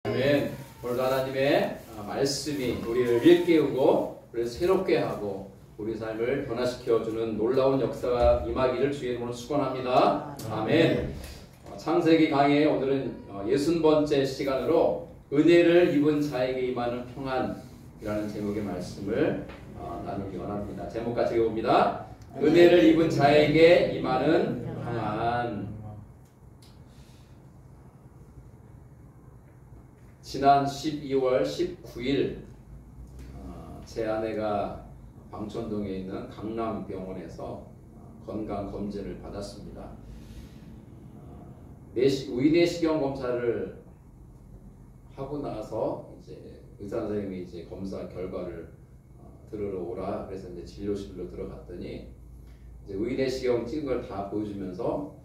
아멘. 오늘도 하나님의 말씀이 우리를 일깨우고 우리를 새롭게 하고 우리 삶을 변화시켜주는 놀라운 역사가 임하기를 주의 이름으로 축원합니다. 아멘. 창세기 강의 오늘은 60번째 시간으로 은혜를 입은 자에게 임하는 평안이라는 제목의 말씀을 나누기 원합니다. 제목 같이 읽어봅니다. 은혜를 입은 자에게 임하는 평안. 지난 12월 19일 제 아내가 방촌동에 있는 강남병원에서 건강검진을 받았습니다. 위내시경 검사를 하고 나서 이제 의사 선생님이 이제 검사 결과를 들으러 오라 그래서 이제 진료실로 들어갔더니 이제 위내시경 찍은 걸 다 보여주면서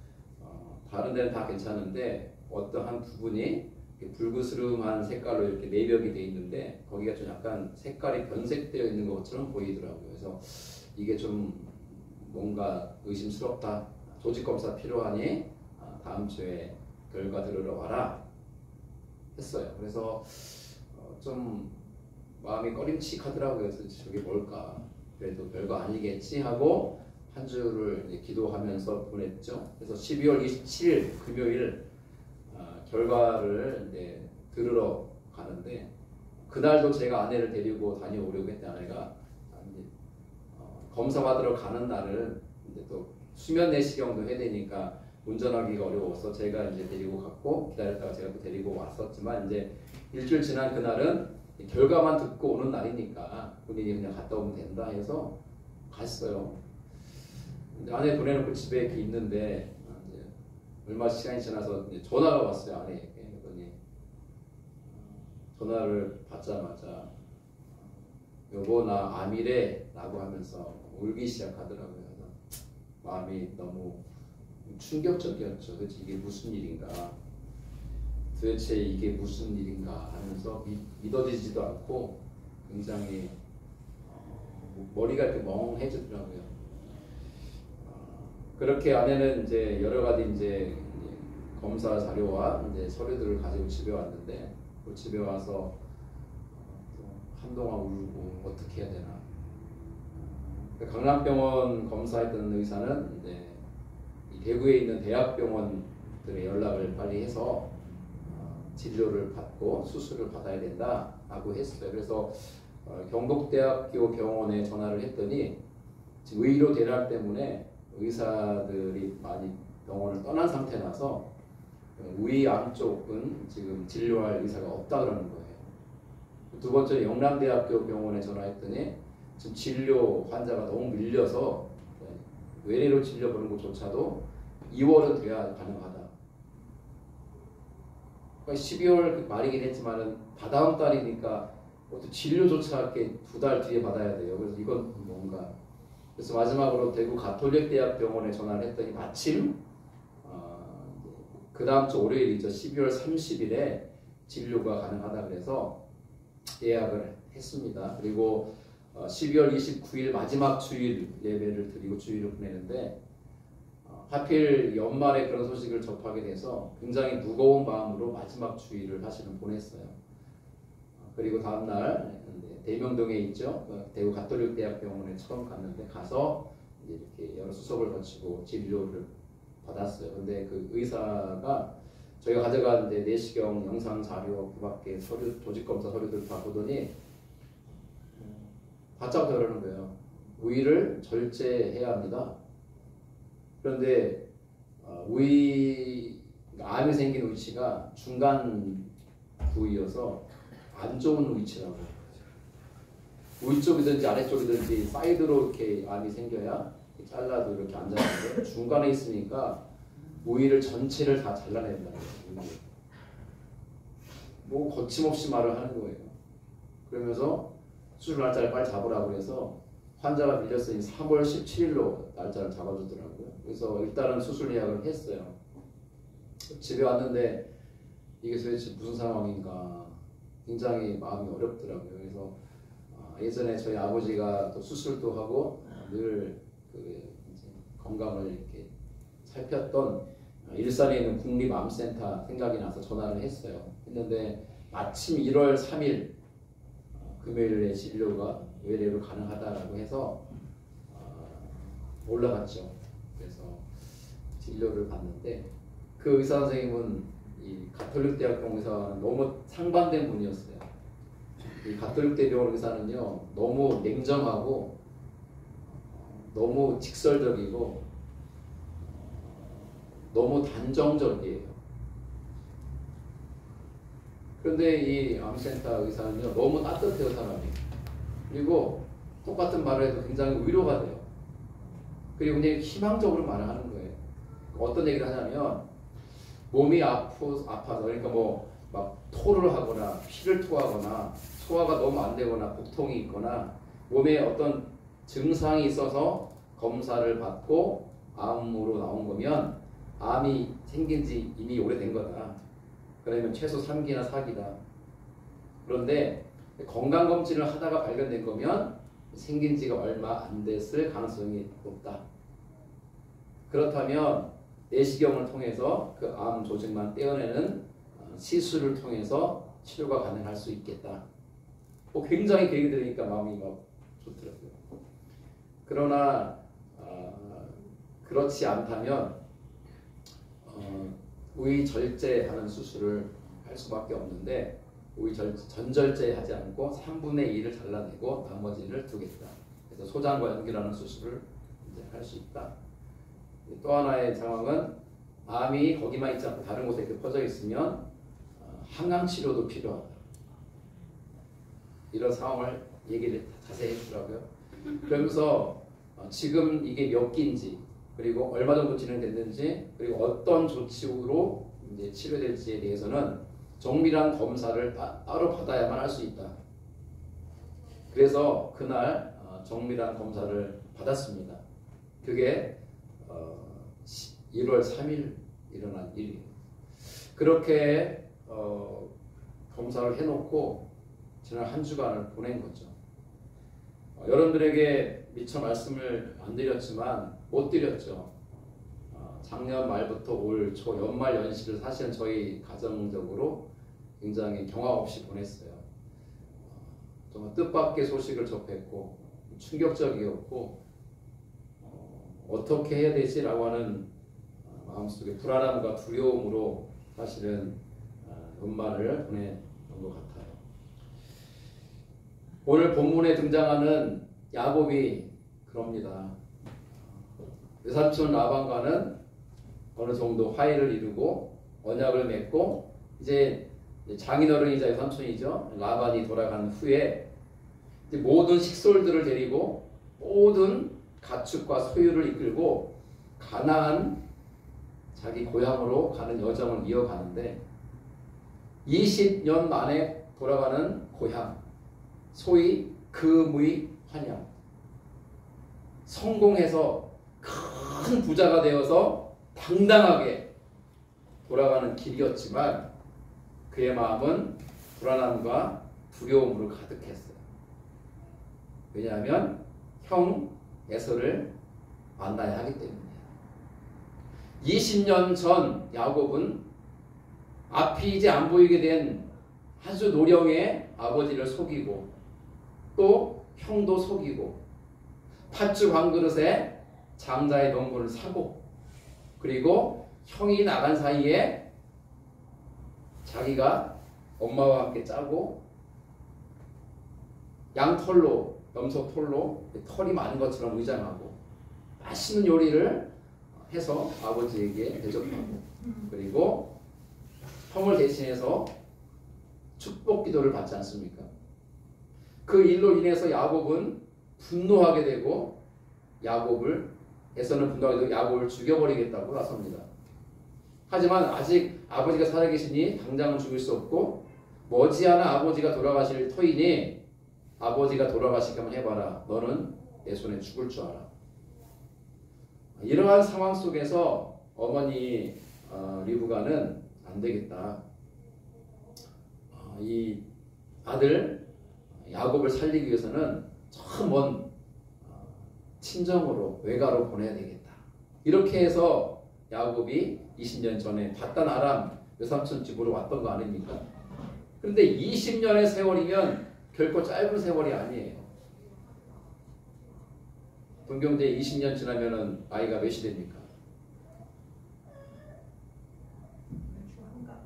다른 데는 다 괜찮은데 어떠한 부분이 붉으스름한 색깔로 이렇게 내벽이 되어 있는데 거기가 좀 약간 색깔이 변색되어 있는 것처럼 보이더라고요. 그래서 이게 좀 뭔가 의심스럽다. 조직검사 필요하니 다음 주에 결과 들으러 와라 했어요. 그래서 좀 마음이 꺼림칙하더라고요. 그래서 저게 뭘까? 그래도 별거 아니겠지 하고 한 주를 기도하면서 보냈죠. 그래서 12월 27일 금요일 결과를 이제 들으러 가는데 그날도 제가 아내를 데리고 다녀오려고 했던 아내가 검사 받으러 가는 날은 이제 또 수면 내시경도 해야 되니까 운전하기가 어려워서 제가 이제 데리고 갔고 기다렸다가 제가 또 데리고 왔었지만 이제 일주일 지난 그날은 결과만 듣고 오는 날이니까 본인이 그냥 갔다 오면 된다 해서 갔어요. 아내 보내놓고 집에 이렇게 있는데 얼마 시간이 지나서 전화가 왔어요. 아내에게. 그랬더니 전화를 받자마자 여보 나 암이래 라고 하면서 울기 시작하더라고요. 마음이 너무 충격적이었죠. 도대체 이게 무슨 일인가 하면서 믿어지지도 않고 굉장히 머리가 이렇게 멍해지더라고요. 그렇게 아내는 이제 여러 가지 이제 검사 자료와 이제 서류들을 가지고 집에 왔는데 그 집에 와서 한동안 울고 어떻게 해야 되나. 강남병원 검사했던 의사는 이제 대구에 있는 대학병원들의 연락을 빨리 해서 진료를 받고 수술을 받아야 된다라고 했어요. 그래서 경북대학교 병원에 전화를 했더니 지금 의료 대란 때문에 의사들이 많이 병원을 떠난 상태라서 위암 쪽은 지금 진료할 의사가 없다 그러는 거예요. 두 번째 영남대학교 병원에 전화했더니 지금 진료 환자가 너무 밀려서 외래로 진료보는 것조차도 2월은 돼야 가능하다. 그러니까 12월 말이긴 했지만은 다다음 달이니까 또 진료조차 이렇게 2달 뒤에 받아야 돼요. 그래서 이건 뭔가. 그래서 마지막으로 대구 가톨릭대학병원에 전화를 했더니 마침 그 다음 주 월요일이죠. 12월 30일에 진료가 가능하다 그래서 예약을 했습니다. 그리고 12월 29일 마지막 주일 예배를 드리고 주일을 보내는데 하필 연말에 그런 소식을 접하게 돼서 굉장히 무거운 마음으로 마지막 주일을 사실은 보냈어요. 그리고 다음날 대명동에 있죠. 대구 가톨릭대학병원에 처음 갔는데 가서 이제 이렇게 여러 수속을 거치고 진료를 받았어요. 근데 그 의사가 저희가 가져간 이제 내시경 영상 자료 그 밖에 서류 조직검사 서류들 다 보더니 바짝 그러는 거예요. 우위를 절제해야 합니다. 그런데 암이 생긴 위치가 중간 부위여서 안 좋은 위치라고. 위쪽이든지 아래쪽이든지 사이드로 이렇게 암이 생겨야 잘라도 이렇게 앉아있는데 중간에 있으니까 우위를 전체를 다 잘라낸다. 뭐 거침없이 말을 하는 거예요. 그러면서 수술 날짜를 빨리 잡으라고 그래서 환자가 밀렸으니 3월 17일로 날짜를 잡아주더라고요. 그래서 일단은 수술 예약을 했어요. 집에 왔는데 이게 도대체 무슨 상황인가 굉장히 마음이 어렵더라고요. 그래서 예전에 저희 아버지가 또 수술도 하고 늘 건강을 이렇게 살폈던 일산에 있는 국립암센터 생각이 나서 전화를 했어요. 했는데 마침 1월 3일 금요일에 진료가 외래로 가능하다라고 해서 올라갔죠. 그래서 진료를 받는데 그 의사 선생님은 이 가톨릭대학병원 의사와는 너무 상반된 분이었어요. 이 가톨릭대병원 의사는요 너무 냉정하고 너무 직설적이고 너무 단정적이에요. 그런데 이 암센터 의사는요 너무 따뜻해요 사람이. 그리고 똑같은 말을 해도 굉장히 위로가 돼요. 그리고 그냥 희망적으로 말을 하는 거예요. 어떤 얘기를 하냐면 몸이 아파서 그러니까 뭐 막 토를 하거나 피를 토하거나 소화가 너무 안 되거나 복통이 있거나 몸에 어떤 증상이 있어서 검사를 받고 암으로 나온 거면 암이 생긴 지 이미 오래된 거다. 그러면 최소 3기나 4기다. 그런데 건강검진을 하다가 발견된 거면 생긴 지가 얼마 안 됐을 가능성이 높다. 그렇다면 내시경을 통해서 그 암 조직만 떼어내는 시술을 통해서 치료가 가능할 수 있겠다. 굉장히 그 얘기 들으니까 마음이 막 좋더라고요. 그러나 그렇지 않다면 우위절제하는 수술을 할 수밖에 없는데 전절제하지 않고 3분의 2를 잘라내고 나머지를 두겠다. 그래서 소장과 연결하는 수술을 이제 할 수 있다. 또 하나의 상황은 암이 거기만 있지 않고 다른 곳에 이렇게 퍼져 있으면 항암 치료도 필요하다. 이런 상황을 얘기를 자세히 해주더라고요. 그러면서 지금 이게 몇 기인지 그리고 얼마 정도 진행됐는지 그리고 어떤 조치로 이제 치료될지에 대해서는 정밀한 검사를 따로 받아야만 할 수 있다. 그래서 그날 정밀한 검사를 받았습니다. 그게 1월 3일 일어난 일이에요. 그렇게 검사를 해놓고 지난 한 주간을 보낸 거죠. 여러분들에게 미처 말씀을 안 드렸지만 못 드렸죠. 작년 말부터 올 초 연말 연시를 사실은 저희 가정적으로 굉장히 경황 없이 보냈어요. 정말 뜻밖의 소식을 접했고 충격적이었고 어떻게 해야 되지라고 하는 마음속에 불안함과 두려움으로 사실은 연말을 보낸 것 같아요. 오늘 본문에 등장하는 야곱이 그럽니다. 외삼촌 라반과는 어느 정도 화해를 이루고 언약을 맺고 이제 장인어른이자 외삼촌이죠. 라반이 돌아간 후에 이제 모든 식솔들을 데리고 모든 가축과 소유를 이끌고 가나안 자기 고향으로 가는 여정을 이어가는데 20년 만에 돌아가는 고향, 소위 금의 환영. 성공해서 큰 부자가 되어서 당당하게 돌아가는 길이었지만 그의 마음은 불안함과 두려움으로 가득했어요. 왜냐하면 형 에서를 만나야 하기 때문이에요. 20년 전 야곱은 앞이 이제 안 보이게 된 아주 노령의 아버지를 속이고 또 형도 속이고 팥죽 한 그릇에 장자의 농부를 사고 그리고 형이 나간 사이에 자기가 엄마와 함께 짜고 양털로 염소털로 털이 많은 것처럼 의장하고 맛있는 요리를 해서 아버지에게 대접하고 그리고 형을 대신해서 축복 기도를 받지 않습니까? 그 일로 인해서 야곱은 분노하게 되고 에서는 분노하게 되고 야곱을 죽여버리겠다고 나섭니다. 하지만 아직 아버지가 살아계시니 당장은 죽일 수 없고 머지않아 아버지가 돌아가실 터이니 아버지가 돌아가시기만 해봐라. 너는 내 손에 죽을 줄 알아. 이러한 상황 속에서 어머니 리브가는 안 되겠다. 이 아들 야곱을 살리기 위해서는 저 먼 친정으로 외가로 보내야 되겠다. 이렇게 해서 야곱이 20년 전에 바단 아람 외삼촌 집으로 왔던 거 아닙니까? 그런데 20년의 세월이면 결코 짧은 세월이 아니에요. 동경대 20년 지나면은 아이가 몇이 됩니까?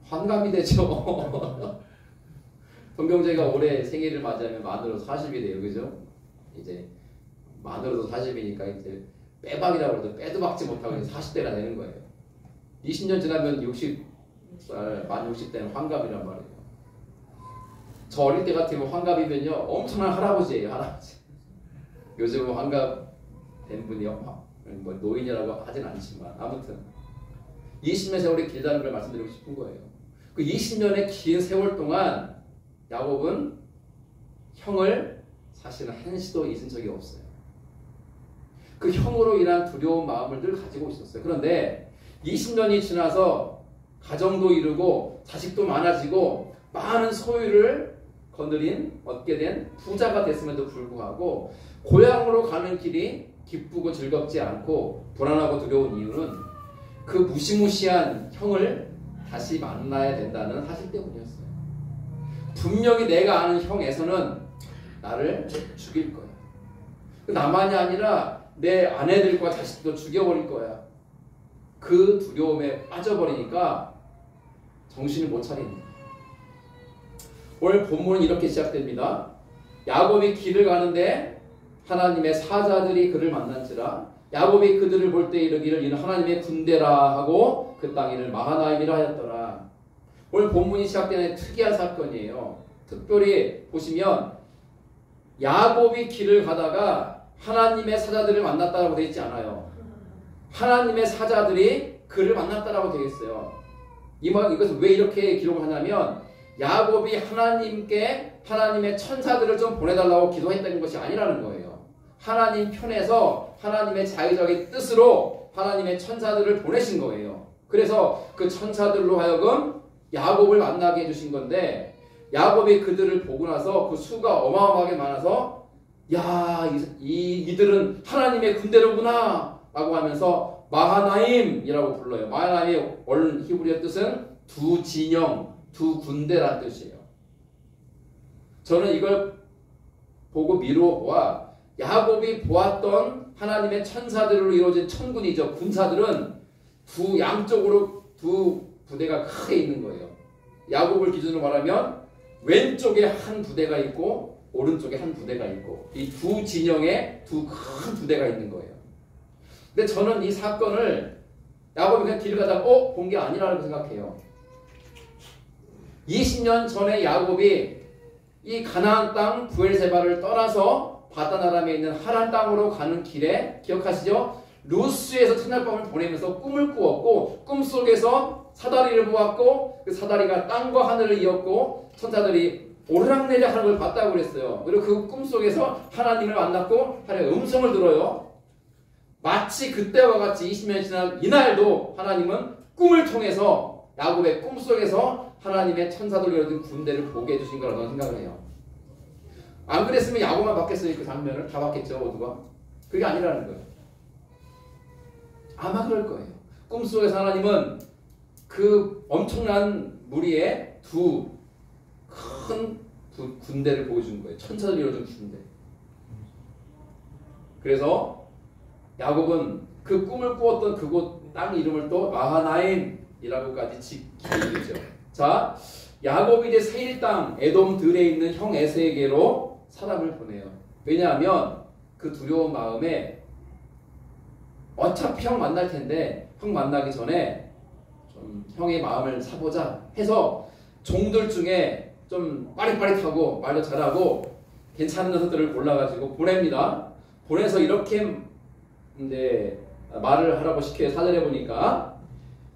환갑이 되죠. 동경제가 올해 생일을 맞이하면 만으로 40이 돼요. 그죠? 이제 만으로도 40이니까 이제 빼박이라고 해도 빼도 박지 못하고 40대가 되는 거예요. 20년 지나면 60살, 만 60대는 환갑이란 말이에요. 저 어릴 때 같으면 환갑이면요 엄청난 할아버지예요. 할아버지. 요즘은 환갑 된 분이 뭐 노인이라고 하진 않지만 아무튼 20년 세월이 길다는 걸 말씀드리고 싶은 거예요. 그 20년의 긴 세월 동안 야곱은 형을 사실은 한시도 잊은 적이 없어요. 그 형으로 인한 두려운 마음을 늘 가지고 있었어요. 그런데 20년이 지나서 가정도 이루고 자식도 많아지고 많은 소유를 거느린 얻게 된 부자가 됐음에도 불구하고 고향으로 가는 길이 기쁘고 즐겁지 않고 불안하고 두려운 이유는 그 무시무시한 형을 다시 만나야 된다는 사실 때문이었어요. 분명히 내가 아는 형 에서는 나를 죽일 거야. 나만이 아니라 내 아내들과 자식도 죽여버릴 거야. 그 두려움에 빠져버리니까 정신을 못 차리는 거예요. 오늘 본문은 이렇게 시작됩니다. 야곱이 길을 가는데 하나님의 사자들이 그를 만난지라 야곱이 그들을 볼 때 이르기를 이는 하나님의 군대라 하고 그 땅 이를 마하나임이라 하였더라. 오늘 본문이 시작되는 특이한 사건이에요. 특별히 보시면 야곱이 길을 가다가 하나님의 사자들을 만났다라고 되어 있지 않아요. 하나님의 사자들이 그를 만났다라고 되어 있어요. 이것을 왜 이렇게 기록을 하냐면 야곱이 하나님께 하나님의 천사들을 좀 보내달라고 기도했다는 것이 아니라는 거예요. 하나님 편에서 하나님의 자의적인 뜻으로 하나님의 천사들을 보내신 거예요. 그래서 그 천사들로 하여금 야곱을 만나게 해주신 건데 야곱이 그들을 보고 나서 그 수가 어마어마하게 많아서 야, 이들은 하나님의 군대로구나 라고 하면서 마하나임이라고 불러요. 마하나임의 원래 히브리어 뜻은 두 진영, 두 군대란 뜻이에요. 저는 이걸 보고 미루어 보아 야곱이 보았던 하나님의 천사들로 이루어진 천군이죠. 군사들은 두 양쪽으로 두 부대가 크게 있는 거예요. 야곱을 기준으로 말하면 왼쪽에 한 부대가 있고 오른쪽에 한 부대가 있고 이 두 진영에 두 큰 부대가 있는 거예요. 근데 저는 이 사건을 야곱이 그냥 길을 가다가 본 게 아니라고 생각해요. 20년 전에 야곱이 이 가나안 땅 브엘세바를 떠나서 바다나람에 있는 하란 땅으로 가는 길에 기억하시죠? 루스에서 첫날밤을 보내면서 꿈을 꾸었고 꿈속에서 사다리를 보았고 그 사다리가 땅과 하늘을 이었고 천사들이 오르락내리락 하는 걸 봤다고 그랬어요. 그리고 그 꿈속에서 하나님을 만났고 하나님의 음성을 들어요. 마치 그때와 같이 20년이 지난 이날도 하나님은 꿈을 통해서 야곱의 꿈속에서 하나님의 천사들로 이루어진 군대를 보게 해주신 거라고 생각을 해요. 안 그랬으면 야곱만 봤겠어요. 그 장면을 다 봤겠죠. 모두가. 그게 아니라는 거예요. 아마 그럴 거예요. 꿈속에서 하나님은 그 엄청난 무리의 두 군대를 보여준 거예요. 천사들로 이루어진 군대. 그래서 야곱은 그 꿈을 꾸었던 그곳 땅 이름을 또 마하나임이라고까지 짓게 되죠. 자, 야곱이 이제 세일 땅 에돔 들에 있는 형 에서에게로 사람을 보내요. 왜냐하면 그 두려운 마음에 어차피 형 만날 텐데 형 만나기 전에 좀 형의 마음을 사보자 해서 종들 중에 좀 빠릿빠릿하고 말도 잘하고 괜찮은 녀석들을 골라가지고 보냅니다. 보내서 이렇게 이제 말을 하라고 시켜요. 사전에 보니까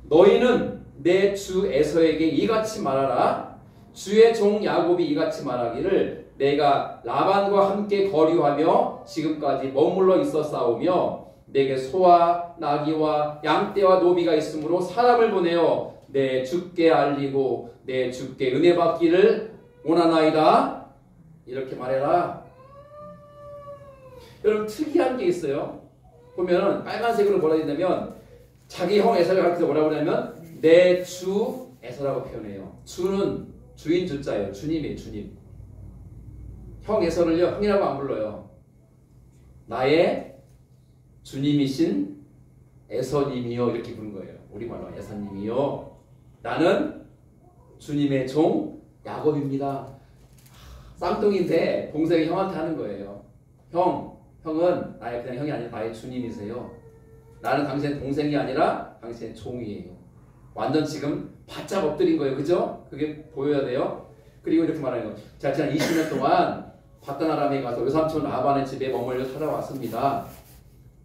너희는 내 주 에서에게 이같이 말하라. 주의 종 야곱이 이같이 말하기를 내가 라반과 함께 거류하며 지금까지 머물러 있었사오며 내게 소와 나귀와 양떼와 노비가 있으므로 사람을 보내어 내 주께 알리고 내 주께 은혜 받기를 원하나이다. 이렇게 말해라. 여러분 특이한 게 있어요. 보면 빨간색으로 뭐라 했냐면 자기 형 에서를 가르쳐서 뭐라고 하냐면 내 주 에서라고 표현해요. 주는 주인 주자예요. 주님이에요. 주님. 형 에서를요. 형이라고 안 불러요. 나의 주님이신 에서님이요. 이렇게 부른 거예요. 우리말로 에서님이요. 나는 주님의 종 야곱입니다. 쌍둥이인데 동생이 형한테 하는 거예요. 형은 나의 그냥 형이 아니라 나의 주님이세요. 나는 당신의 동생이 아니라 당신의 종이에요. 완전 지금 바짝 엎드린 거예요. 그죠? 그게 보여야 돼요. 그리고 이렇게 말하는 거예요. 제가 지난 20년 동안 바단 아람에 가서 외삼촌 라반의 집에 머물러 살아왔습니다.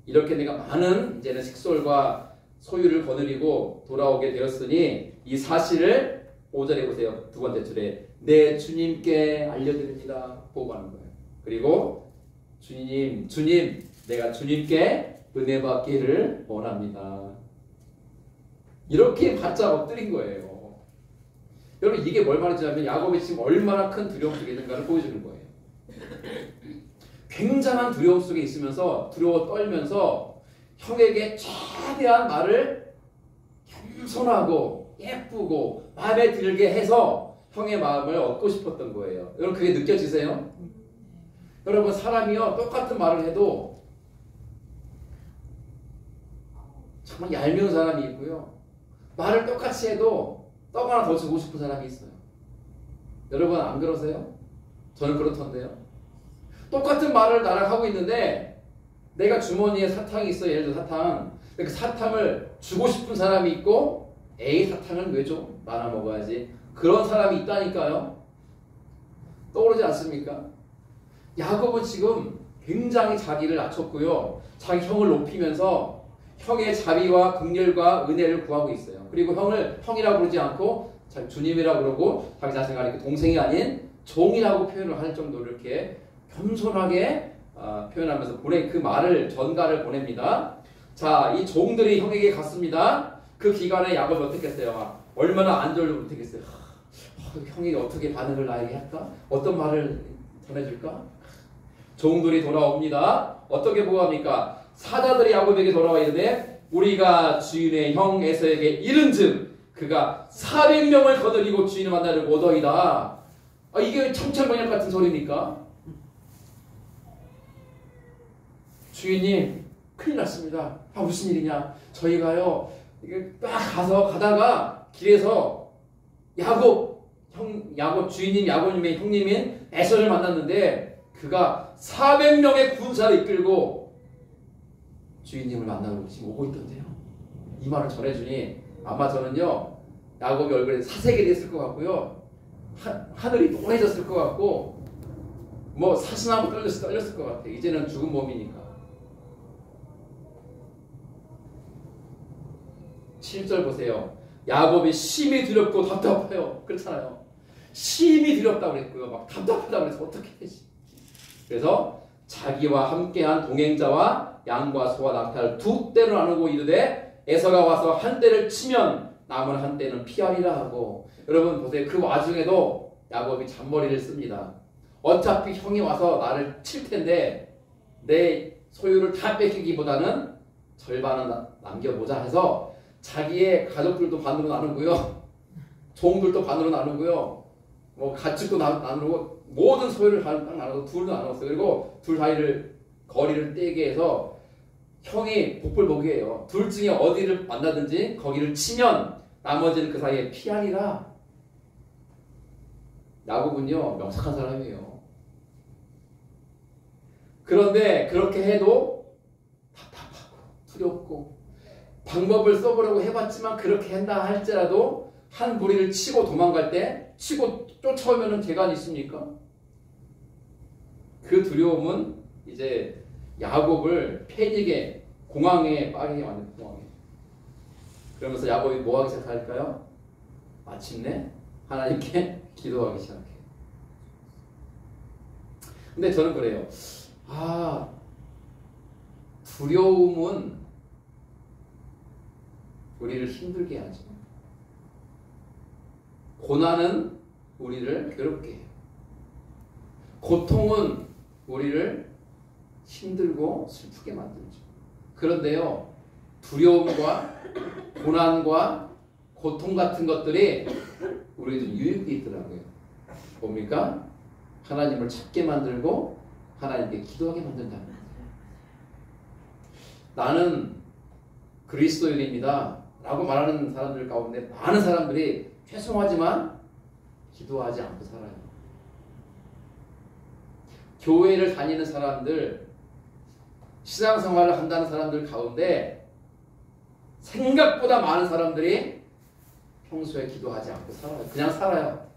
이렇게 내가 많은 이제는 식솔과 소유를 거느리고 돌아오게 되었으니 이 사실을 5절에 보세요. 두 번째 줄에 내 주님께 알려드립니다. 보고하는 거예요. 그리고 주님, 내가 주님께 은혜 받기를 원합니다. 이렇게 바짝 엎드린 거예요. 여러분 이게 뭘 말하자면 야곱이 지금 얼마나 큰 두려움 속에 있는가를 보여주는 거예요. 굉장한 두려움 속에 있으면서 두려워 떨면서 형에게 최대한 말을 겸손하고 예쁘고 마음에 들게 해서 형의 마음을 얻고 싶었던 거예요. 여러분 그게 느껴지세요? 여러분 사람이요 똑같은 말을 해도 정말 얄미운 사람이 있고요. 말을 똑같이 해도 떡 하나 더 주고 싶은 사람이 있어요. 여러분 안 그러세요? 저는 그렇던데요. 똑같은 말을 나랑 하고 있는데 내가 주머니에 사탕이 있어. 예를 들어 사탕. 그 사탕을 주고 싶은 사람이 있고 에이 사탕을 왜 줘? 나나 먹어야지. 그런 사람이 있다니까요. 떠오르지 않습니까? 야곱은 지금 굉장히 자기를 낮췄고요. 자기 형을 높이면서 형의 자비와 긍휼과 은혜를 구하고 있어요. 그리고 형을 형이라고 부르지 않고 주님이라고 그러고 자기 자신을 동생이 아닌 종이라고 표현을 할 정도로 이렇게 겸손하게 표현하면서 그 말을 전가를 보냅니다. 자, 이 종들이 형에게 갔습니다. 그 기간에 야곱이 어떻게 했어요? 얼마나 안절로 못했겠어요. 형이 어떻게 반응을 나에게 할까? 어떤 말을 전해줄까? 종들이 돌아옵니다. 어떻게 보고합니까? 사자들이 야곱에게 돌아와 이르되 우리가 주인의 형 에서에게 이른즉 그가 400명을 거느리고 주인을 만나려고 오더이다. 이게 청천벽력 같은 소리입니까? 주인님 큰일 났습니다. 무슨 일이냐? 저희가요 이게 딱 가다가 길에서 야곱 주인님 야곱님의 형님인 에서를 만났는데 그가 400명의 군사를 이끌고 주인님을 만나러 지금 오고 있던데요. 이 말을 전해주니 아마 저는요 야곱의 얼굴에 사색이 됐을 것 같고요. 하늘이 노래졌을 것 같고 뭐 사슴하고 떨렸을 것 같아요. 이제는 죽은 몸이니까. 7절 보세요. 야곱이 심히 두렵고 답답해요. 그렇잖아요. 심히 두렵다고 그랬고요. 막 답답하다고 그래서 어떻게 되지? 그래서 자기와 함께한 동행자와 양과 소와 낙타를 두 떼로 나누고 이르되 에서가 와서 한 떼를 치면 남은 한 떼는 피하리라 하고. 여러분 보세요. 그 와중에도 야곱이 잔머리를 씁니다. 어차피 형이 와서 나를 칠 텐데 내 소유를 다 뺏기기보다는 절반은 남겨보자 해서 자기의 가족들도 반으로 나누고요. 종들도 반으로 나누고요. 뭐 가축도 나누고 모든 소유를 딱 나눠서 둘도 나눴어요. 그리고 둘 사이를 거리를 떼게 해서 형이 복불 복이에요. 둘 중에 어디를 만나든지 거기를 치면 나머지는 그 사이에 피하리라. 야곱은요 명석한 사람이에요. 그런데 그렇게 해도 답답하고 두렵고 방법을 써보려고 해봤지만 그렇게 한다 할지라도 한 무리를 치고 도망갈 때 치고 쫓아오면 개가 있습니까? 그 두려움은 이제 야곱을 패닉에 공황에 빠지게 만든 공황에. 그러면서 야곱이 뭐 하기 시작할까요? 마침내 하나님께 기도하기 시작해요. 근데 저는 그래요. 두려움은 우리를 힘들게 하죠. 고난은 우리를 괴롭게 해요. 고통은 우리를 힘들고 슬프게 만들죠. 그런데요, 두려움과 고난과 고통 같은 것들이 우리도 유익이 있더라고요. 뭡니까? 하나님을 찾게 만들고 하나님께 기도하게 만든다는 거예요. 나는 그리스도인입니다 라고 말하는 사람들 가운데 많은 사람들이 죄송하지만 기도하지 않고 살아요. 교회를 다니는 사람들, 신앙생활을 한다는 사람들 가운데 생각보다 많은 사람들이 평소에 기도하지 않고 살아요. 그냥 살아요.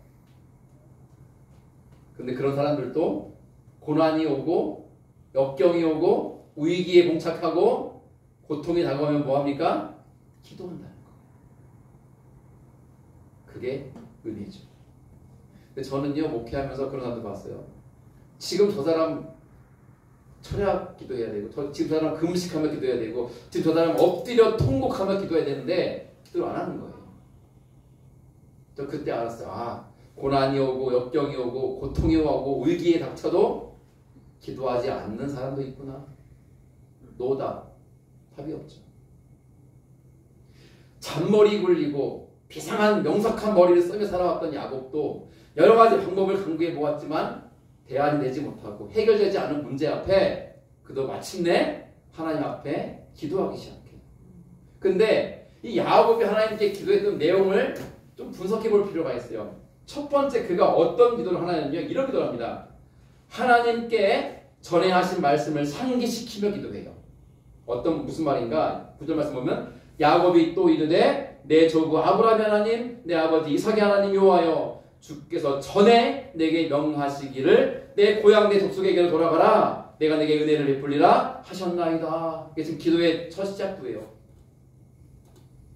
근데 그런 사람들도 고난이 오고 역경이 오고 위기에 봉착하고 고통이 다가오면 뭐합니까? 기도한다는 거. 그게 은혜죠. 근데 저는요, 목회하면서 그런 사람도 봤어요. 지금 저 사람 철야 기도해야 되고, 지금 저 사람 금식하며 기도해야 되고, 지금 저 사람 엎드려 통곡하며 기도해야 되는데 기도를 안 하는 거예요. 저 그때 알았어요. 아, 고난이 오고 역경이 오고 고통이 오고 위기에 닥쳐도 기도하지 않는 사람도 있구나. 노다. 답이 없죠. 잔머리 굴리고 비상한 명석한 머리를 쓰며 살아왔던 야곱도 여러 가지 방법을 강구해 보았지만 대안이 되지 못하고 해결되지 않은 문제 앞에 그도 마침내 하나님 앞에 기도하기 시작해요. 근데 이 야곱이 하나님께 기도했던 내용을 좀 분석해 볼 필요가 있어요. 첫 번째, 그가 어떤 기도를 하냐면요, 이런 기도를 합니다. 하나님께 전에 하신 말씀을 상기시키며 기도해요. 무슨 말인가? 9절 말씀 보면 야곱이 또 이르되 내 조부 아브라함 하나님, 내 아버지 이삭의 하나님 여호와여, 주께서 전에 내게 명하시기를 내 고향 내 족속에게로 돌아가라, 내가 내게 은혜를 베풀리라 하셨나이다. 이게 지금 기도의 첫 시작부예요.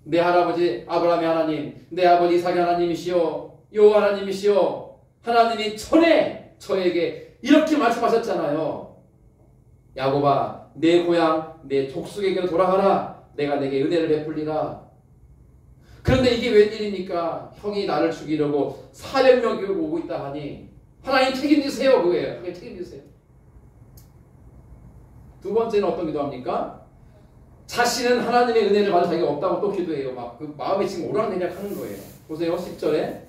내 할아버지 아브라함의 하나님, 내 아버지 이삭의 하나님이시여, 여호와 하나님이시여, 하나님이 전에 저에게 이렇게 말씀하셨잖아요. 야곱아, 내 고향 내 족속에게로 돌아가라, 내가 내게 은혜를 베풀리라. 그런데 이게 웬일입니까? 형이 나를 죽이려고 400명이 오고 있다 하니 하나님 책임지세요. 그거예요. 하나님 책임지세요. 두 번째는 어떤 기도합니까? 자신은 하나님의 은혜를 받을 자격이 없다고 또 기도해요. 막 그 마음에 지금 오락내락 하는 거예요. 보세요. 10절에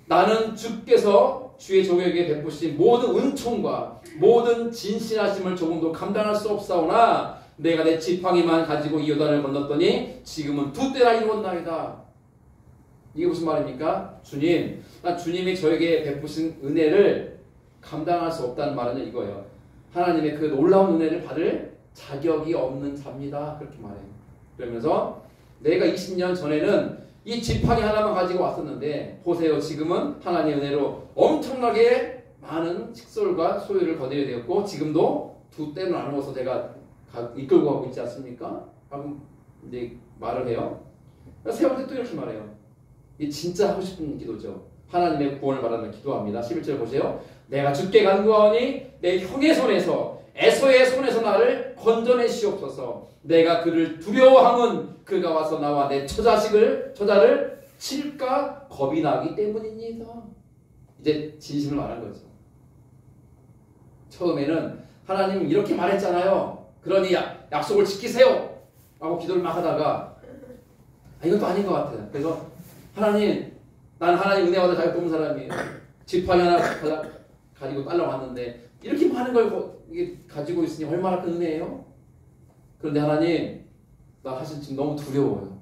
나는 주께서 주의 종에게 베푸신 모든 은총과 모든 진실하심을 조금도 감당할 수 없사오나 내가 내 지팡이만 가지고 이 요단을 건넜더니 지금은 2때나 이루었나이다. 이게 무슨 말입니까? 주님, 난 주님이 저에게 베푸신 은혜를 감당할 수 없다는 말은 이거예요. 하나님의 그 놀라운 은혜를 받을 자격이 없는 자입니다. 그렇게 말해요. 그러면서 내가 20년 전에는 이 지팡이 하나만 가지고 왔었는데 보세요. 지금은 하나님의 은혜로 엄청나게 많은 식솔과 소유를 거두게 되었고 지금도 2때로 나누어서 제가 이끌고 가고 있지 않습니까? 하고 이제 말을 해요. 세 번째 또 이렇게 말해요. 이 진짜 하고 싶은 기도죠. 하나님의 구원을 바라는 기도합니다. 11절 보세요. 내가 주께 간구하오니 내 형의 손에서 에서의 손에서 나를 건져내시옵소서. 내가 그를 두려워함은 그가 와서 나와 내 처자를 칠까 겁이 나기 때문입니다. 이제 진심을 말한 거죠. 처음에는 하나님 이렇게 말했잖아요. 그러니 약속을 지키세요 라고 기도를 막 하다가 이것도 아닌 것 같아요. 그래서 하나님, 난 하나님 은혜 받을 자격도 없는 사람이에요. 지팡이 하나 가지고 딸려왔는데 이렇게 많은 걸 이게 가지고 있으니 얼마나 큰 은혜예요? 그런데 하나님, 나 사실 지금 너무 두려워요.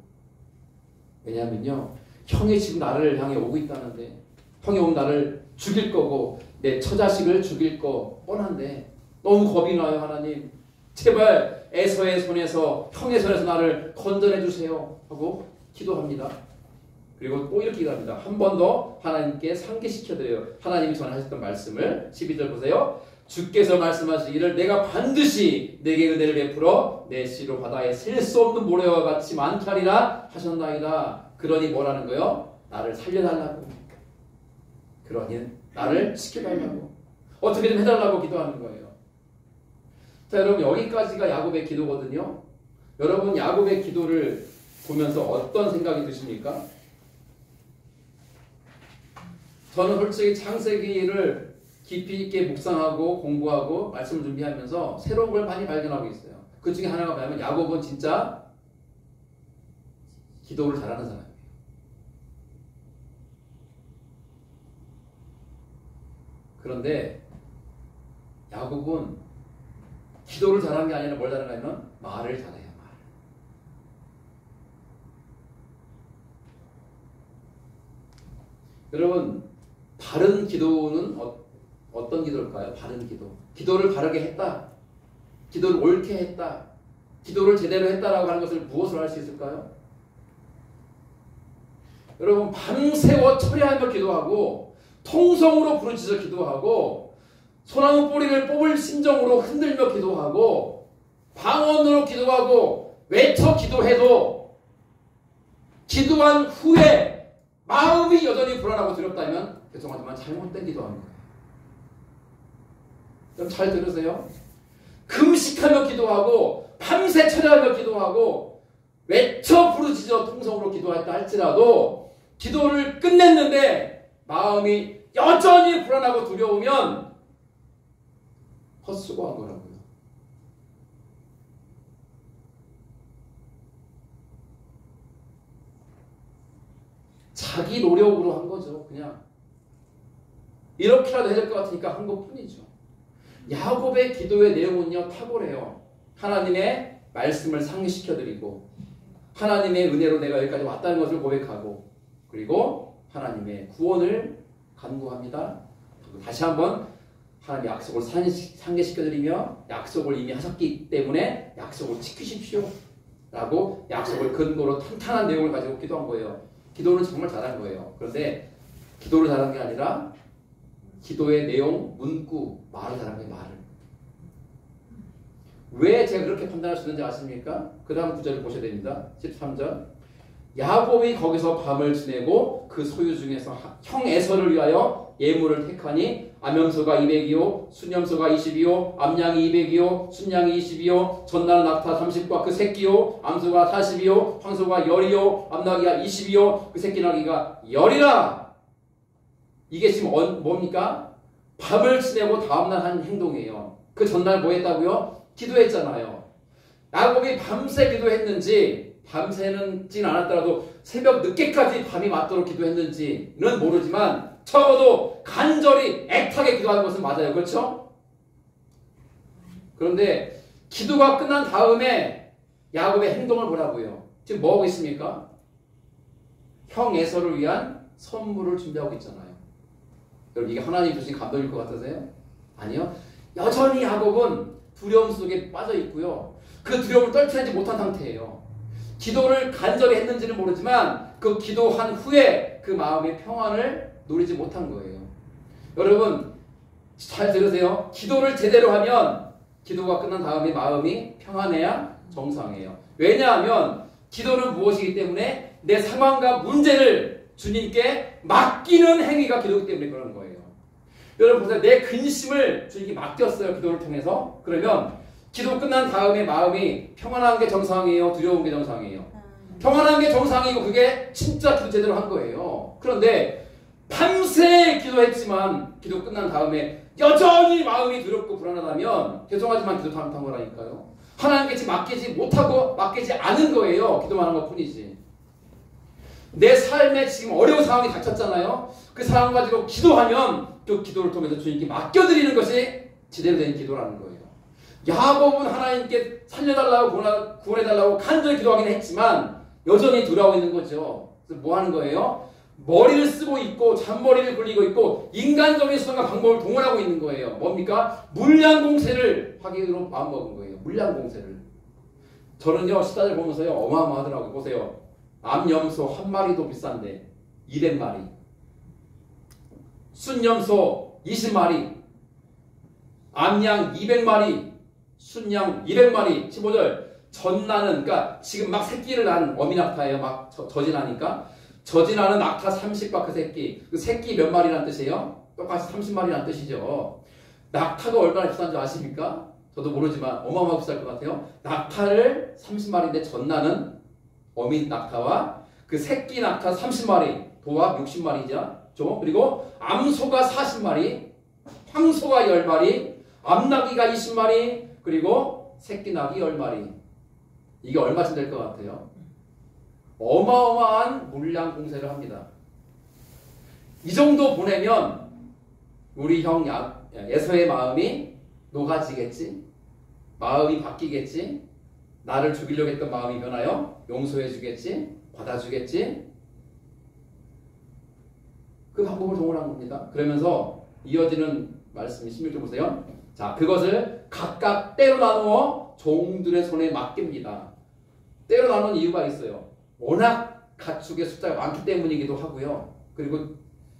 왜냐하면요, 형이 지금 나를 향해 오고 있다는데 형이 오면 나를 죽일 거고 내 처자식을 죽일 거 뻔한데 너무 겁이 나요. 하나님, 제발 에서의 손에서 형의 손에서 나를 건져내 주세요 하고 기도합니다. 그리고 또 이렇게 기도합니다. 한 번 더 하나님께 상기시켜드려요. 하나님이 전하셨던 말씀을 12절 보세요. 주께서 말씀하시기를 내가 반드시 내게 은혜를 베풀어 내 씨로 바다에 셀 수 없는 모래와 같이 많게 하리라 하셨나이다. 그러니 뭐라는 거요? 나를 살려달라고. 그러니 나를 지켜달라고. 어떻게든 해달라고 기도하는 거예요. 자, 여러분, 여기까지가 야곱의 기도거든요. 여러분, 야곱의 기도를 보면서 어떤 생각이 드십니까? 저는 솔직히 창세기를 깊이 있게 묵상하고 공부하고 말씀을 준비하면서 새로운 걸 많이 발견하고 있어요. 그 중에 하나가 뭐냐면 야곱은 진짜 기도를 잘하는 사람이에요. 그런데 야곱은 기도를 잘하는 게 아니라 뭘 잘하냐면 말을 잘해요. 말. 여러분 바른 기도는 어떤 기도일까요? 바른 기도. 기도를 바르게 했다. 기도를 옳게 했다. 기도를 제대로 했다라고 하는 것을 무엇으로 할 수 있을까요? 여러분 밤새워 철야하며 기도하고 통성으로 부르짖어 기도하고 소나무 뿌리를 뽑을 심정으로 흔들며 기도하고 방언으로 기도하고 외쳐 기도해도 기도한 후에 마음이 여전히 불안하고 두렵다면 죄송하지만 잘못된 기도하는 거예요. 좀 잘 들으세요. 금식하며 기도하고 밤새 철야하며 기도하고 외쳐 부르짖어 통성으로 기도했다 할지라도 기도를 끝냈는데 마음이 여전히 불안하고 두려우면 헛수고한 거라고요. 자기 노력으로 한 거죠. 그냥 이렇게라도 해야 될 것 같으니까 한 것뿐이죠. 야곱의 기도의 내용은요 탁월해요. 하나님의 말씀을 상기시켜드리고 하나님의 은혜로 내가 여기까지 왔다는 것을 고백하고 그리고 하나님의 구원을 간구합니다. 다시 한번 하나님의 약속을 상기시켜드리며 약속을 이미 하셨기 때문에 약속을 지키십시오 라고 약속을 근거로 탄탄한 내용을 가지고 기도한 거예요. 기도를 정말 잘한 거예요. 그런데 기도를 잘한 게 아니라 기도의 내용, 문구, 말을 잘한 거예요. 말을. 왜 제가 그렇게 판단할 수 있는지 아십니까? 그 다음 구절을 보셔야 됩니다. 13절. 야곱이 거기서 밤을 지내고 그 소유 중에서 형 에서를 위하여 예물을 택하니 암염소가 200이요 순염소가 20이요 암양이 200이요 순양이 20이요 전날 낙타 30과 그 새끼요 암소가 40이요 황소가 10이요 암나기가 20이요 그 새끼 나기가 10이라. 이게 지금 뭡니까? 밤을 지내고 다음날 한 행동이에요. 그 전날 뭐 했다고요? 기도했잖아요. 야곱이 밤새 기도했는지 밤새는진 않았더라도 새벽 늦게까지 밤이 맞도록 기도했는지는 모르지만 적어도 간절히 애타게 기도하는 것은 맞아요. 그렇죠? 그런데 기도가 끝난 다음에 야곱의 행동을 보라고요. 지금 뭐 하고 있습니까? 형 에서를 위한 선물을 준비하고 있잖아요. 여러분 이게 하나님 주신 감동일 것 같으세요? 아니요. 여전히 야곱은 두려움 속에 빠져 있고요. 그 두려움을 떨쳐내지 못한 상태예요. 기도를 간절히 했는지는 모르지만 그 기도한 후에 그 마음의 평안을 누리지 못한 거예요. 여러분 잘 들으세요. 기도를 제대로 하면 기도가 끝난 다음에 마음이 평안해야 정상이에요. 왜냐하면 기도는 무엇이기 때문에 내 상황과 문제를 주님께 맡기는 행위가 기도이기 때문에 그런 거예요. 여러분 보세요. 내 근심을 주님께 맡겼어요. 기도를 통해서. 그러면 기도 끝난 다음에 마음이 평안한 게 정상이에요? 두려운 게 정상이에요? 평안한 게 정상이고 그게 진짜 기도 제대로 한 거예요. 그런데 밤새 기도했지만 기도 끝난 다음에 여전히 마음이 두렵고 불안하다면 죄송하지만 기도 잘못한 거라니까요. 하나님께 지금 맡기지 못하고 맡기지 않은 거예요. 기도만 한 것 뿐이지. 내 삶에 지금 어려운 상황이 닥쳤잖아요. 그 상황 가지고 기도하면 그 기도를 통해서 주님께 맡겨드리는 것이 제대로 된 기도라는 거예요. 야곱은 하나님께 살려달라고 구원해달라고 간절히 기도하긴 했지만 여전히 두려워 있는 거죠. 그래서 뭐 하는 거예요? 머리를 쓰고 있고 잔머리를 굴리고 있고 인간적인 수단과 방법을 동원하고 있는 거예요. 뭡니까? 물량공세를 하기로 마음먹은 거예요. 물량공세를. 저는요 시다를 보면서요 어마어마하더라고요. 보세요. 암염소 한 마리도 비싼데 200마리, 순염소 20마리, 암양 200마리, 순양 200마리. 15절. 전나는 그러니까 지금 막 새끼를 낳은 어미낙타예요. 막 저진하니까 저진하는 낙타 30과 그 새끼 몇 마리란 뜻이에요? 똑같이 30마리란 뜻이죠. 낙타가 얼마나 비싼지 아십니까? 저도 모르지만 어마어마하게 비쌀 것 같아요. 낙타를 30마리인데 전나는 어미 낙타와 그 새끼 낙타 30마리, 도합 60마리죠. 그리고 암소가 40마리, 황소가 10마리, 암나기가 20마리, 그리고 새끼 낙이 10마리. 이게 얼마쯤 될 것 같아요? 어마어마한 물량 공세를 합니다. 이 정도 보내면 우리 형 에서의 마음이 녹아지겠지. 마음이 바뀌겠지. 나를 죽이려고 했던 마음이 변하여 용서해 주겠지. 받아주겠지. 그 방법을 동원한 겁니다. 그러면서 이어지는 말씀이 16절 보세요. 자, 그것을 각각 때로 나누어 종들의 손에 맡깁니다. 때로 나누는 이유가 있어요. 워낙 가축의 숫자가 많기 때문이기도 하고요. 그리고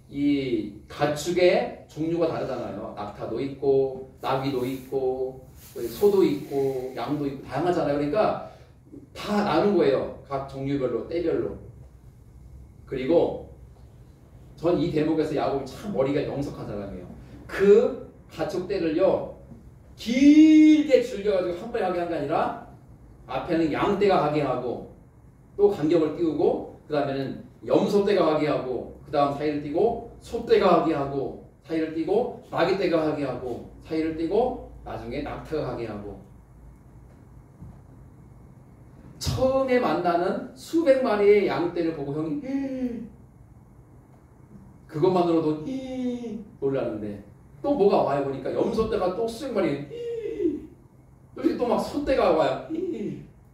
이 가축의 종류가 다르잖아요. 낙타도 있고 나귀도 있고 소도 있고 양도 있고 다양하잖아요. 그러니까 다 나눈 거예요. 각 종류별로 때별로. 그리고 전 이 대목에서 야곱이 참 머리가 영석한 사람이에요. 그 가축 떼를요 길게 줄여가지고 한 번에 하게 한 게 아니라 앞에는 양떼가 가게 하고 또 간격을 띄우고 그 다음에는 염소떼가 가게 하고 그 다음 사이를 띄고 소떼가 가게 하고 사이를 띄고 나귀떼가 가게 하고 사이를 띄고 나중에 낙타가 가게 하고 처음에 만나는 수백 마리의 양떼를 보고 형이 그것만으로도 놀라는데 또 뭐가 와요 보니까 염소떼가 또 수백 마리 또 막 소떼가 와요.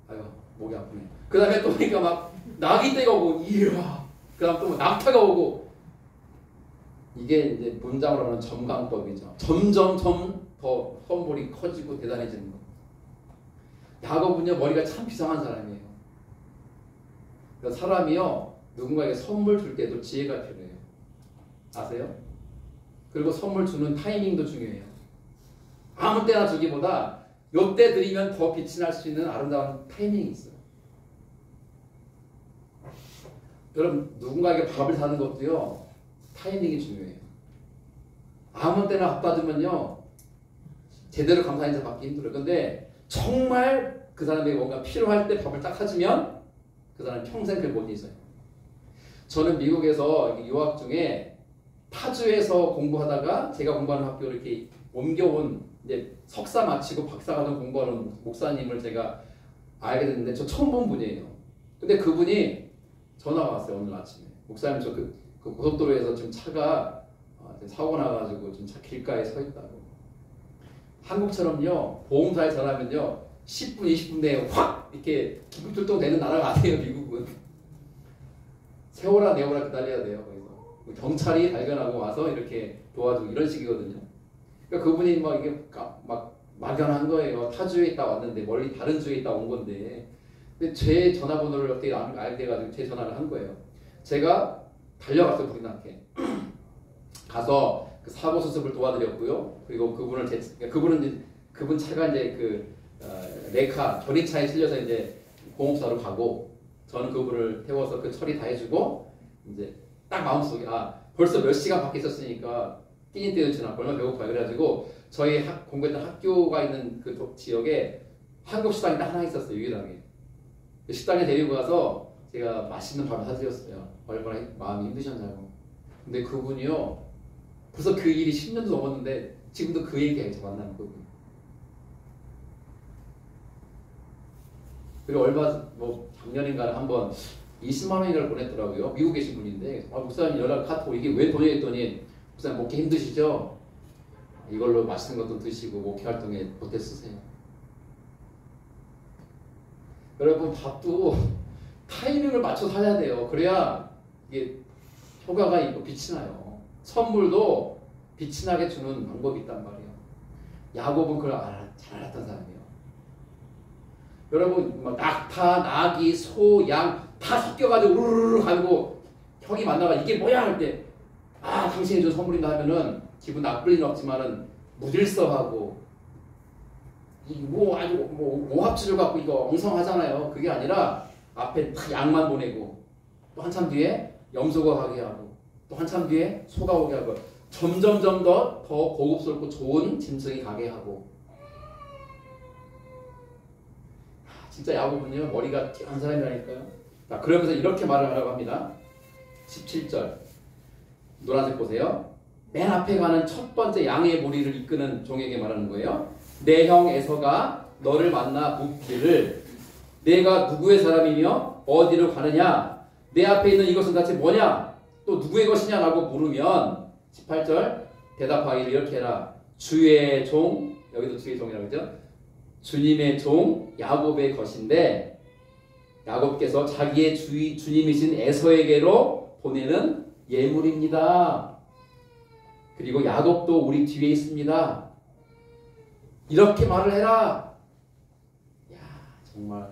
아유 목이 아프네. 그 다음에 또 보니까 막 나귀떼가 오고 이야. 그 다음 또 낙타가 오고 이게 이제 문장으로 하는 점강법이죠. 점점점 더 선물이 커지고 대단해지는 거. 야곱은요 머리가 참 비상한 사람이에요. 그러니까 사람이요 누군가에게 선물 줄 때도 지혜가 필요해요. 아세요? 그리고 선물 주는 타이밍도 중요해요. 아무 때나 주기보다 요때 드리면 더 빛이 날 수 있는 아름다운 타이밍이 있어요. 여러분 누군가에게 밥을 사는 것도요 타이밍이 중요해요. 아무 때나 밥 받으면요 제대로 감사 인사 받기 힘들어요. 근데 정말 그 사람에게 뭔가 필요할 때 밥을 딱 사주면 그 사람은 평생 그걸 못 잊어요. 저는 미국에서 유학 중에 파주에서 공부하다가 제가 공부하는 학교를 이렇게 옮겨온 이제 석사 마치고 박사 과정 공부하는 목사님을 제가 알게 됐는데 저 처음 본 분이에요. 근데 그분이 전화가 왔어요. 오늘 아침에. 목사님 저 그 고속도로에서 지금 차가 사고 나가지고 지금 차 길가에 서 있다고. 한국처럼요 보험사에 전화하면요 10분 20분 내에 확 이렇게 기급출동 되는 나라가 아니에요. 미국은. 세월아 내월아 기다려야 돼요. 거기서 경찰이 발견하고 와서 이렇게 도와주고 이런 식이거든요. 그러니까 그분이 막 이게 막 막연한 거예요. 타주에 있다 왔는데 멀리 다른 주에 있다 온 건데. 근데 제 전화번호를 어떻게 알게 돼가지고 제 전화를 한 거예요. 제가 달려갔어요. 부인한테. 가서 그 사고 수습을 도와드렸고요. 그리고 그분은 그분 차가 이제 그 레카 견인차에 실려서 이제 공업사로 가고 저는 그분을 태워서 그 처리 다 해주고 이제 딱 마음속에 벌써 몇 시간 밖에 있었으니까 끼니 때문에 얼마나 배고파요. 그래가지고 저희 공부했던 학교가 있는 그 지역에 한국 식당이 딱 하나 있었어요. 유일하게. 그 식당에 데리고 가서 제가 맛있는 밥을 사드렸어요. 얼마나 마음이 힘드셨냐고. 근데 그분이요 벌써 그 일이 10년도 넘었는데 지금도 그 얘기가 저 만나는 그분. 그리고 작년인가 한번 20만 원인가를 보냈더라고요. 미국에 계신 분인데 목사님 연락 카톡 이게 왜 돈이 했더니 목사님 목회 힘드시죠? 이걸로 맛있는 것도 드시고 목회 활동에 보태 쓰세요. 여러분 밥도 타이밍을 맞춰서 해야 돼요. 그래야 이게 효과가 있고 빛이 나요. 선물도 빛이 나게 주는 방법이 있단 말이에요. 야곱은 그걸 잘 알았던 사람이에요. 여러분 낙타, 나귀, 소, 양 다 섞여가지고 우르르르 가지고 형이 만나가 이게 뭐야 할 때 당신이 준 선물인가 하면은 기분 나쁠 리는 없지만은 무질서하고 아주 오합지졸 갖고 이거 엉성하잖아요. 그게 아니라 앞에 딱 양만 보내고 또 한참 뒤에 염소가 가게 하고 또 한참 뒤에 소가 오게 하고 점점점 더 고급스럽고 좋은 짐승이 가게 하고. 진짜 야곱은요 머리가 띵한 사람이라니까요. 자, 그러면서 이렇게 말을 하라고 합니다. 17절 노란색 보세요. 맨 앞에 가는 첫 번째 양의 무리를 이끄는 종에게 말하는 거예요. 내 형 에서가 너를 만나 묻기를 내가 누구의 사람이며 어디로 가느냐, 내 앞에 있는 이것은 대체 뭐냐, 또 누구의 것이냐라고 물으면 18절 대답하기를 이렇게 해라. 주의 종, 여기도 주의 종이라고 그러죠. 주님의 종 야곱의 것인데 야곱께서 자기의 주님이신 에서에게로 보내는 예물입니다. 그리고 야곱도 우리 뒤에 있습니다. 이렇게 말을 해라. 야, 정말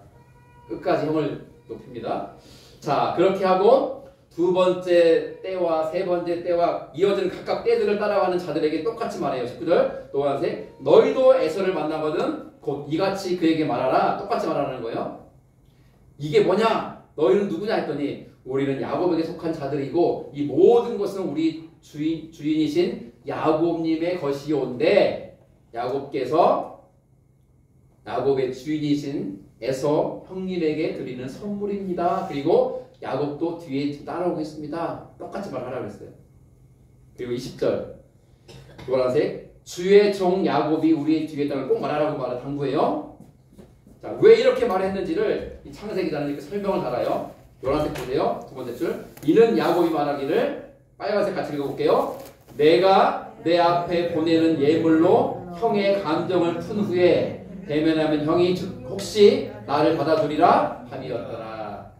끝까지 형을 높입니다. 자, 그렇게 하고 두 번째 때와 세 번째 때와 이어지는 각각 때들을 따라가는 자들에게 똑같이 말해요. 19절 노란색 너희도 에서를 만나거든 곧 이같이 그에게 말하라. 똑같이 말하는 거예요. 이게 뭐냐? 너희는 누구냐 했더니 우리는 야곱에게 속한 자들이고 이 모든 것은 우리 주인이신 야곱님의 것이온데 야곱께서 야곱의 주인이신 에서 형님에게 드리는 선물입니다. 그리고 야곱도 뒤에 따라오고 있습니다. 똑같이 말하라고 했어요. 그리고 20절 노란색 주의 종 야곱이 우리의 뒤에 있다는 꼭 말하라고 당부해요. 자, 왜 이렇게 말했는지를 이 창세기자는 이렇게 설명을 달아요. 노란색 보세요. 두 번째 줄 이는 야곱이 말하기를 빨간색 같이 읽어볼게요. 내가 내 앞에 보내는 예물로 형의 감정을 푼 후에 대면하면 형이 혹시 나를 받아주리라 함이었더라.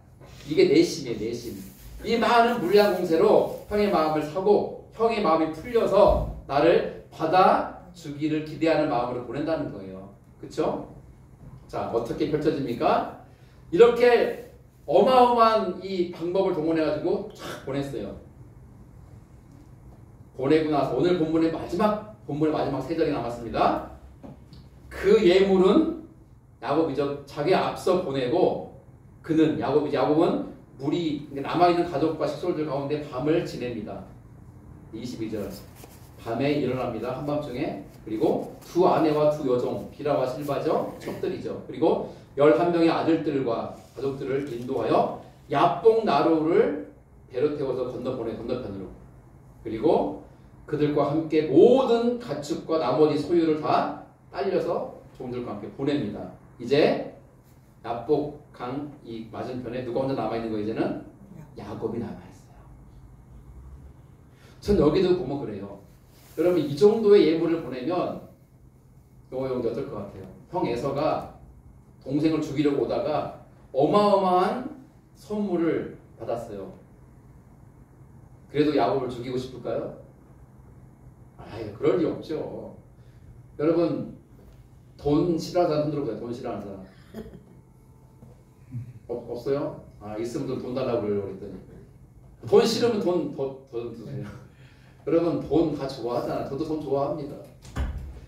이게 내심이에요. 내심. 이 많은 물량 공세로 형의 마음을 사고 형의 마음이 풀려서 나를 받아주기를 기대하는 마음으로 보낸다는 거예요. 그렇죠? 자, 어떻게 펼쳐집니까? 이렇게 어마어마한 이 방법을 동원해가지고 쫙 보냈어요. 보내고 나서 오늘 본문의 마지막 3절이 남았습니다. 그 예물은 야곱이죠. 자기 앞서 보내고 그는 야곱은 물이 남아있는 가족과 식솔들 가운데 밤을 지냅니다. 22절 밤에 일어납니다. 한밤중에. 그리고 두 아내와 두 여종 비라와 실바죠. 첩들이죠. 그리고 11명의 아들들과 가족들을 인도하여 야뽕 나루를 배로 태워서 건너편으로. 그리고 그들과 함께 모든 가축과 나머지 소유를 다 딸려서 종들과 함께 보냅니다. 이제 야복 강 이 맞은편에 누가 혼자 남아있는 거 이제는 야곱이 남아있어요. 전 여기도 보면 그래요. 여러분 이 정도의 예물을 보내면 영호형제 어떨 것 같아요? 형 에서가 동생을 죽이려고 오다가 어마어마한 선물을 받았어요. 그래도 야곱을 죽이고 싶을까요? 아이, 그럴 리 없죠. 여러분 돈 싫어하는 사람 흔들어 보세요. 돈 싫어하는 사람 없어요? 아, 있으면 돈 달라고 그랬더니 돈 싫으면 돈 더 주세요. 여러분 돈 다 좋아하잖아. 저도 돈 좋아합니다.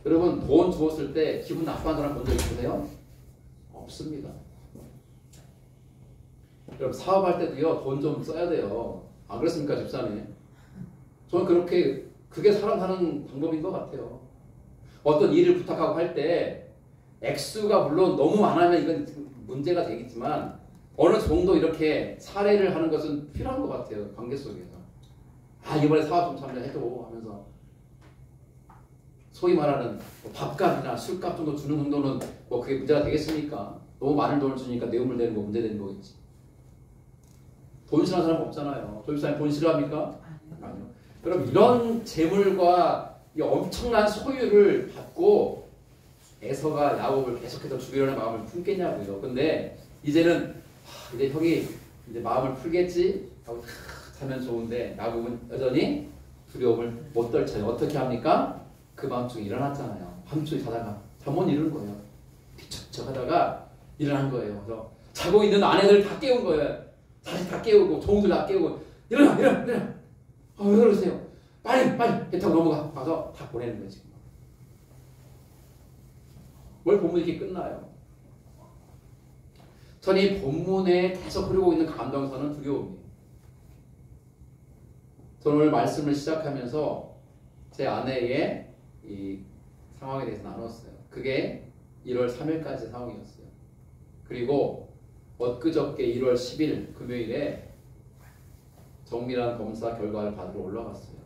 여러분 돈 주었을 때 기분 나빠하는 사람 본 적 있으세요? 없습니다. 여러분 사업할 때도요 돈 좀 써야 돼요. 안 그렇습니까 집사님? 저는 그게 사람 사는 방법인 것 같아요. 어떤 일을 부탁하고 할 때 액수가 물론 너무 많으면 이건 문제가 되겠지만 어느 정도 이렇게 사례를 하는 것은 필요한 것 같아요. 관계 속에서. 아, 이번에 사업 좀 참여해줘 하면서 소위 말하는 뭐 밥값이나 술값 정도 주는 정도는 뭐 그게 문제가 되겠습니까? 너무 많은 돈을 주니까 내용물 되는 거 문제 되는 거겠지. 돈 싫어하는 사람 없잖아요. 조입사님 돈 싫어합니까? 아니요. 그럼 이런 재물과 이 엄청난 소유를 받고 에서가 야곱을 계속해서 죽이려는 마음을 품겠냐고요. 근데 이제는 이제 형이 이제 마음을 풀겠지 하고 하면 좋은데 야곱은 여전히 두려움을 못 떨쳐요. 어떻게 합니까? 그 밤중에 일어났잖아요. 밤중에 자다가 잠 못 이루는 거예요. 뒤척척 하다가 일어난 거예요. 그래서 자고 있는 아내들 다 깨운 거예요. 다시 다 깨우고 종들 다 깨우고 일어나. 왜 그러세요? 빨리 배 타고 넘어가. 가서 다 보내는 거예요. 지금. 뭘 본문이 이렇게 끝나요? 전 이 본문에 계속 흐르고 있는 감동선은 두려움이에요. 저는 오늘 말씀을 시작하면서 제 아내의 이 상황에 대해서 나눴어요. 그게 1월 3일까지 상황이었어요. 그리고 엊그저께 1월 10일 금요일에 정밀한 검사 결과를 받으러 올라갔어요.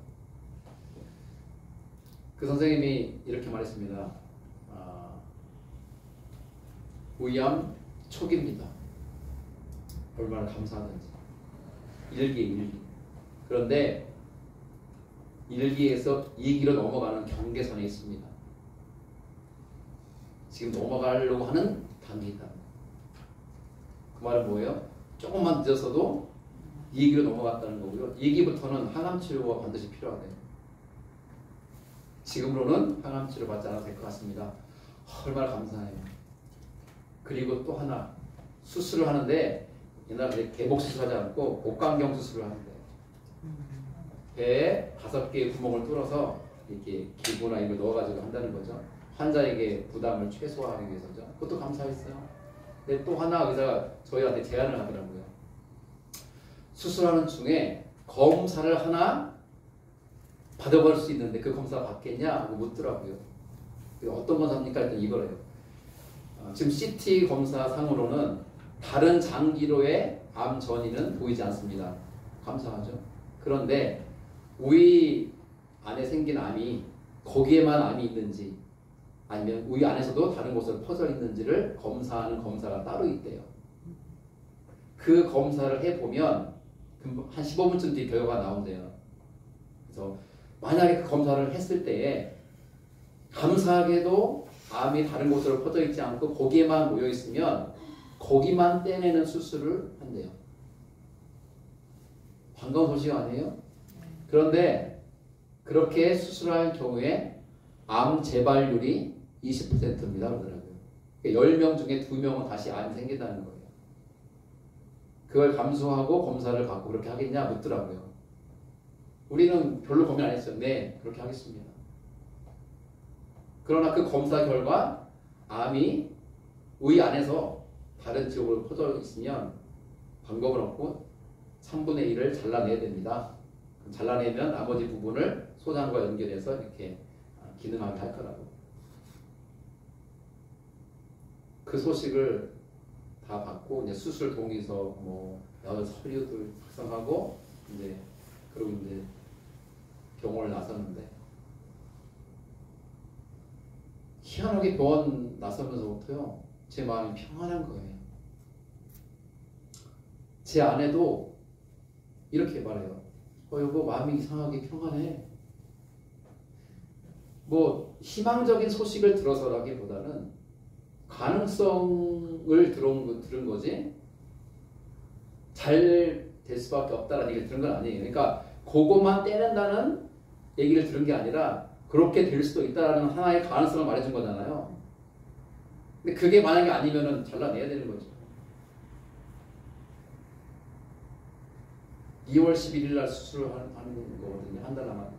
그 선생님이 이렇게 말했습니다. 위암 초기입니다. 얼마나 감사하든지. 일기. 그런데 1기에서 2기로 넘어가는 경계선에 있습니다. 지금 넘어가려고 하는 단계이다. 그 말은 뭐예요? 조금만 늦어서도 2기로 넘어갔다는 거고요. 2기부터는 항암 치료가 반드시 필요하대요. 지금으로는 항암 치료 받지 않아도 될 것 같습니다. 얼마나 감사해요. 그리고 또 하나, 수술을 하는데 옛날에 개복 수술하지 않고 복강경 수술을 하는데 배에 5개의 구멍을 뚫어서 이렇게 기부나 이걸 넣어가지고 한다는 거죠. 환자에게 부담을 최소화하기 위해서죠. 그것도 감사했어요. 근데 또 하나 의사가 저희한테 제안을 하더라고요. 수술하는 중에 검사를 하나 받아볼 수 있는데 그 검사 받겠냐? 하고 묻더라고요. 어떤 검사입니까? 일단 이거래요. 지금 CT 검사 상으로는 다른 장기로의 암 전이는 보이지 않습니다. 감사하죠. 그런데 우리 안에 생긴 암이 거기에만 암이 있는지 아니면 우리 안에서도 다른 곳으로 퍼져 있는지를 검사하는 검사가 따로 있대요. 그 검사를 해보면 한 15분쯤 뒤에 결과가 나온대요. 그래서 만약에 그 검사를 했을 때에 감사하게도 암이 다른 곳으로 퍼져 있지 않고 거기에만 모여 있으면 거기만 떼내는 수술을 한대요. 반가운 소식 아니에요? 그런데 그렇게 수술할 경우에 암 재발률이 20%입니다. 그러더라고요. 10명 중에 2명은 다시 암이 생긴다는 거예요. 그걸 감수하고 검사를 받고 그렇게 하겠냐 묻더라고요. 우리는 별로 고민 안 했어요. 네, 그렇게 하겠습니다. 그러나 그 검사 결과 암이 우리 안에서 다른 지역으로 퍼져 있으면 방법은 없고 3분의 1을 잘라내야 됩니다. 잘라내면 나머지 부분을 소장과 연결해서 이렇게 기능하게 할 거라고. 그 소식을 다 받고 이제 수술 동의서 뭐 여러 서류들 작성하고 이제 그리고 이제 병원을 나섰는데 희한하게 병원 나서면서부터요 제 마음이 평안한 거예요. 제 아내도 이렇게 말해요. 여보 마음이 이상하게 평안해. 뭐 희망적인 소식을 들어서라기보다는 가능성을 들은 거지 잘 될 수밖에 없다는 얘기를 들은 건 아니에요. 그러니까 그것만 떼낸다는 얘기를 들은 게 아니라 그렇게 될 수도 있다는 하나의 가능성을 말해준 거잖아요. 근데 그게 만약에 아니면은 잘라내야 되는 거죠. 2월 11일 날 수술을 하는 거거든요. 한 달 남았는데.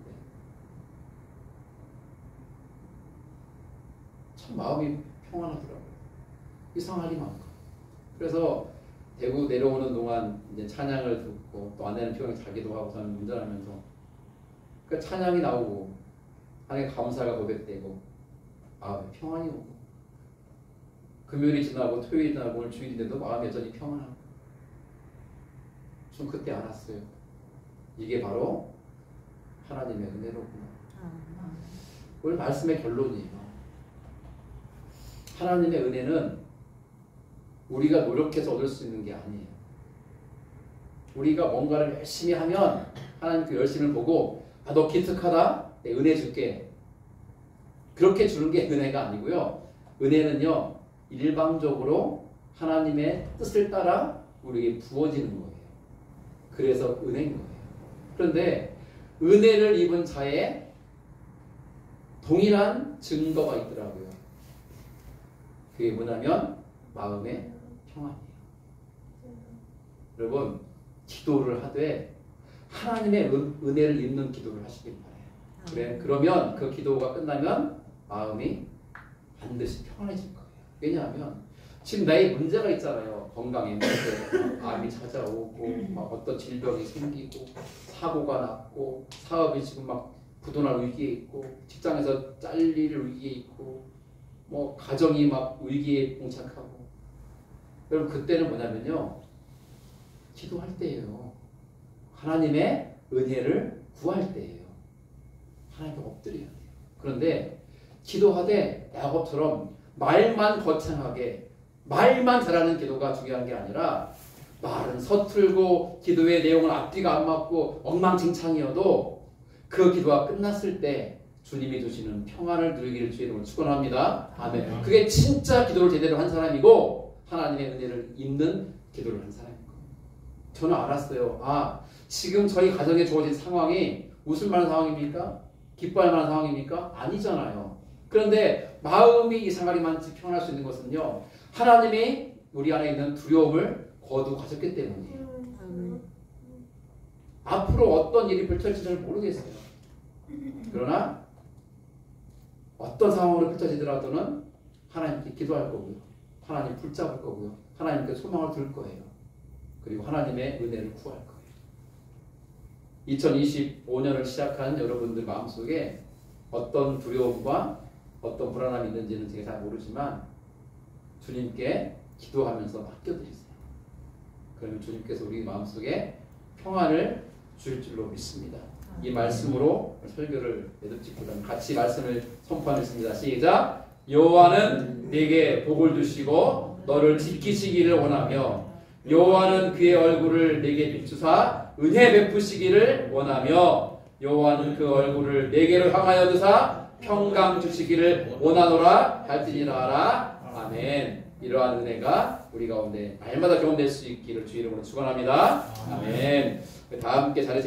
참 마음이 평안하더라고요. 이상하기만큼. 그래서 대구 내려오는 동안 이제 찬양을 듣고 또 아내는 평양 자기도 하고 저는 운전하면서 그 찬양이 나오고 하나님의 감사가 고백되고 평안이 오고 금요일이 지나고 토요일이 지나고 오늘 주일인데도 마음이 여전히 평안하고 좀 그때 알았어요. 이게 바로 하나님의 은혜로구나. 오늘 말씀의 결론이에요. 하나님의 은혜는 우리가 노력해서 얻을 수 있는 게 아니에요. 우리가 뭔가를 열심히 하면 하나님 그 열심을 보고 너 기특하다. 내 은혜 줄게. 그렇게 주는 게 은혜가 아니고요. 은혜는요. 일방적으로 하나님의 뜻을 따라 우리에게 부어지는 거예요. 그래서 은혜인 거예요. 그런데 은혜를 입은 자의 동일한 증거가 있더라고요. 그게 뭐냐면 마음의 평안이에요. 여러분 기도를 하되 하나님의 은혜를 입는 기도를 하시길 바라요. 그러면 그 기도가 끝나면 마음이 반드시 평안해질 거예요. 왜냐하면 지금 나의 문제가 있잖아요. 건강에 문제, 암이 찾아오고 막 어떤 질병이 생기고 사고가 났고 사업이 지금 막 부도날 위기에 있고 직장에서 잘릴 위기에 있고 뭐 가정이 막 위기에 봉착하고 여러분 그때는 뭐냐면요. 기도할 때예요. 하나님의 은혜를 구할 때예요. 하나님께 엎드려야 돼요. 그런데 기도하되 야곱처럼 말만 거창하게 말만 잘하는 기도가 중요한 게 아니라 말은 서툴고 기도의 내용은 앞뒤가 안 맞고 엉망진창이어도 그 기도가 끝났을 때 주님이 주시는 평안을 누리기를 주의 이름으로 축원합니다. 아멘. 그게 진짜 기도를 제대로 한 사람이고 하나님의 은혜를 입는 기도를 한 사람인 거예요. 저는 알았어요. 아, 지금 저희 가정에 주어진 상황이 웃을 만한 상황입니까? 기뻐할 만한 상황입니까? 아니잖아요. 그런데 마음이 이상하리만치 평안할 수 있는 것은요, 하나님이 우리 안에 있는 두려움을 거두고 가셨기 때문이에요. 앞으로 어떤 일이 펼쳐질지 잘 모르겠어요. 그러나 어떤 상황으로 펼쳐지더라도는 하나님께 기도할 거고요, 하나님 붙잡을 거고요, 하나님께 소망을 둘 거예요. 그리고 하나님의 은혜를 구할 거예요. 2025년을 시작한 여러분들 마음속에 어떤 두려움과 어떤 불안함이 있는지는 제가 잘 모르지만 주님께 기도하면서 맡겨드리세요. 그러면 주님께서 우리 마음속에 평안을 주실 줄로 믿습니다. 이 말씀으로 설교를 매듭짓고자 같이 말씀을 선포하겠습니다. 시작! 여호와는 네게 복을 주시고 너를 지키시기를 원하며 여호와는 그의 얼굴을 네게 비추사 은혜 베푸시기를 원하며 여호와는 그 얼굴을 네게로 향하여 드사 평강 주시기를 원하노라 할지니라 하라. 아멘. 이러한 은혜가 우리 가운데 날마다 경험될 수 있기를 주의 이름으로 축원합니다. 아멘. 다 함께 잘해주세요.